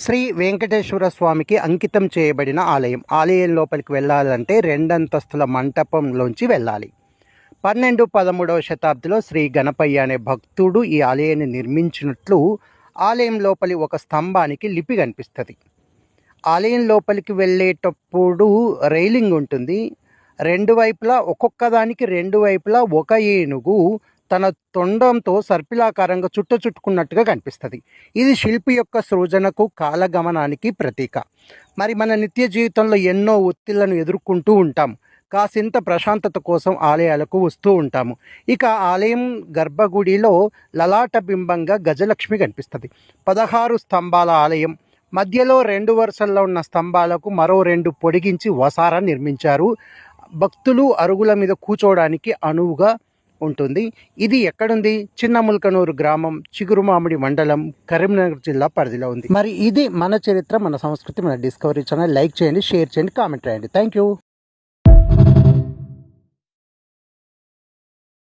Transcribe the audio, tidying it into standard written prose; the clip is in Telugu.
శ్రీ వెంకటేశ్వర స్వామికి అంకితం చేయబడిన ఆలయం. ఆలయం లోపలికి వెళ్ళాలంటే 2 అంతస్తుల మంటపంలోంచి వెళ్ళాలి. 12-13వ శతాబ్దిలో శ్రీ గణపయ్య అనే భక్తుడు ఈ ఆలయాన్ని నిర్మించినట్లు ఆలయం లోపలి ఒక స్తంభానికి లిపి కనిపిస్తుంది. ఆలయం లోపలికి వెళ్ళేటప్పుడు రైలింగ్ ఉంటుంది. 2 వైపులా ఒక్కొక్క దానికి 2 వైపులా ఒక ఏనుగు తన తొండంతో సర్పిలాకారంగా చుట్టుకున్నట్టుగా కనిపిస్తుంది. ఇది శిల్పి యొక్క సృజనకు, కాలగమనానికి ప్రతీక. మరి మన నిత్య జీవితంలో ఎన్నో ఒత్తిళ్లను ఎదుర్కొంటూ ఉంటాం. కాసింత ప్రశాంతత కోసం ఆలయాలకు వస్తూ ఉంటాము. ఇక ఆలయం గర్భగుడిలో లలాట బింబంగా గజలక్ష్మి కనిపిస్తుంది. 16 స్తంభాల ఆలయం. మధ్యలో 2 వరుసల్లో ఉన్న స్తంభాలకు మరో 2 పొడిగించి వసారా నిర్మించారు. భక్తులు అరుగుల మీద కూర్చోవడానికి అనువుగా ఉంటుంది. ఇది ఎక్కడుంది? చిన్నముల్కనూరు గ్రామం, చిగురుమామిడి మండలం, కరీంనగర్ జిల్లా పరిధిలో ఉంది. మరి ఇది మన చరిత్ర, మన సంస్కృతి, మన డిస్కవరీ ఛానల్. లైక్ చేయండి, షేర్ చేయండి, కామెంట్ రాయండి. Thank you.